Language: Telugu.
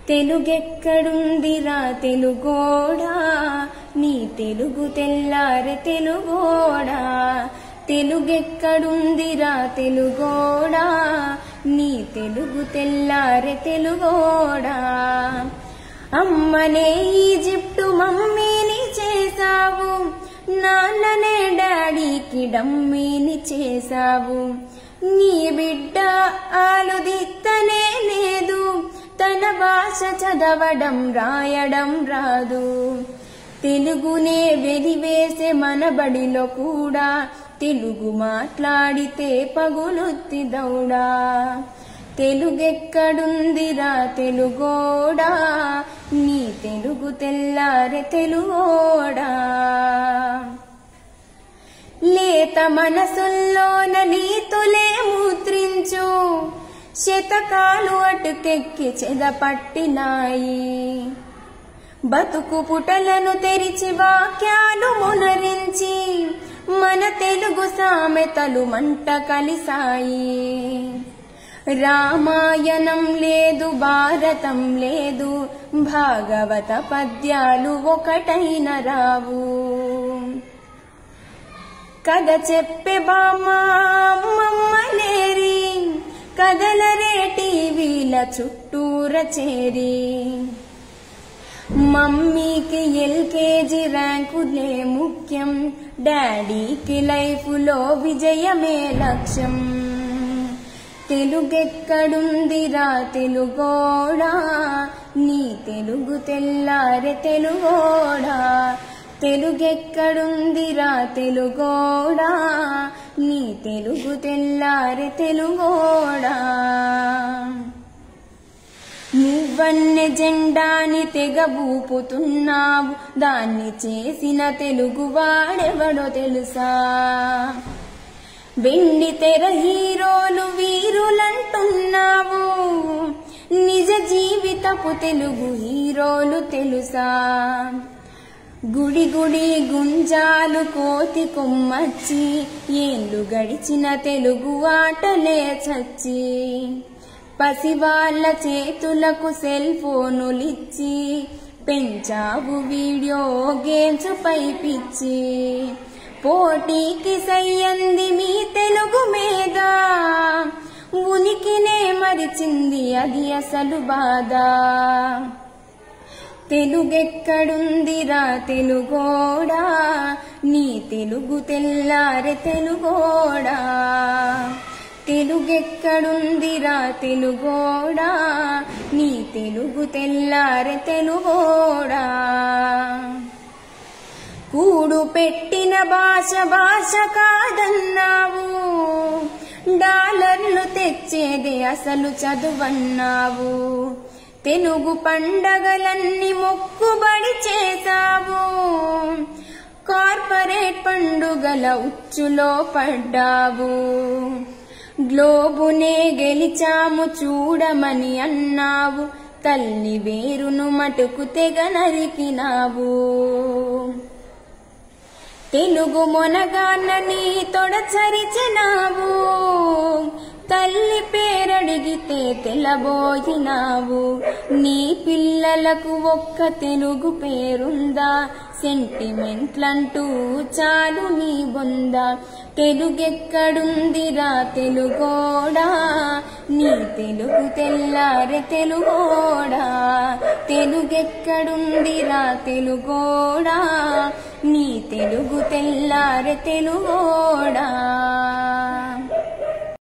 తెలుగెక్కడుందిరా తెలుగోడా నీ తెలుగు తెల్లారె తెలుగోడా తెలుగెక్కడుందిరా తెలుగోడా నీ తెలుగు తెల్లారె తెలుగోడా అమ్మనే ఈజిప్టు మమ్మీని చేసావు నాన్ననే డాడీకి డమ్మీని చేసావు నీ బిడ్డ ఆలుదిత్తనే లేదు తన భాష చదవడం రాయడం రాదు తెలుగునే వెలివేసే మన బడిలో కూడా తెలుగు మాట్లాడితే పగులుద్ది దౌడా తెలుగెక్కడుందిరా తెలుగోడా నీ తెలుగు తెల్లారె తెలుగోడా లేత మనసుల్లోన నీతులే ముద్రించు శతకాలు అటుకెక్కి చెదపట్టినాయి బతుకు పుటలను తెరిచి వాక్యాలు మునరించి మన తెలుగు సామెతలు మంట కలిసాయి రామాయణం లేదు భారతం లేదు భాగవత పద్యాలు ఒకటైన రావు కథ చెప్పే బామ్మ అమ్మమ్మలేరి కథలరే టీవీల చుట్టూర చేరి మమ్మీకి ఎల్కేజీ ర్యాంకులే ముఖ్యం డాడీకి లైఫ్లో విజయమే లక్ష్యం తెలుగెక్కడుందిరా తెలుగోడా నీ తెలుగు తెల్లారె తెలుగోడా తెలుగెక్కడుందిరా తెలుగోడా నీ తెలుగు తెల్లారె తెలుగోడా నువ్వన్నె జెండాని తెగ ఊపుతున్నావు దాన్ని చేసిన తెలుగు వాడెవడో తెలుసా వెండి తెర హీరోలు వీరులంటున్నావు నిజ జీవితపు తెలుగు హీరోలు తెలుసా గుడి గుడి గుంజాలు కోతి కొమ్మచ్చి ఏళ్ళు గడిచిన తెలుగు ఆటలే చచ్చి పసివాళ్ల చేతులకు సెల్ ఫోనులిచ్చి పెంచావు వీడియో గేమ్స్ పై పిచ్చి పోటీకి సయ్యంది మీ తెలుగు మీద ఉనికినే మరిచింది అది అసలు బాధ తెలుగెక్కడుందిరా తెలుగోడా నీ తెలుగు తెల్లారె తెలుగోడా తెలుగెక్కడుందిరా తెలుగోడా నీ తెలుగు తెల్లారె తెలుగోడా కూడు పెట్టిన భాష భాష కాదన్నావు డాలర్లు తెచ్చేదే అసలు చదువన్నావు తెలుగు పండగలన్నీ మొక్కుబడి చేసావు కార్పొరేట్ పండుగల ఉచ్చులో పడ్డావు గ్లోబునే గెలిచాము చూడమని అన్నావు తల్లి వేరును మటుకు తెగ నరికినావు తెలుగు మొనగాన్నని తొడచరిచినావు తల్లి పేరడిగితే తెలబోయినావు నీ పిల్లలకు ఒక్క తెలుగు పేరుందా సెంటిమెంట్లంటూ చాలు నీ బొందా తెలుగెక్కడుందిరా తెలుగోడా నీ తెలుగు తెల్లారె తెలుగోడా తెలుగెక్కడుందిరా తెలుగోడా నీ తెలుగు తెల్లారె తెలుగోడా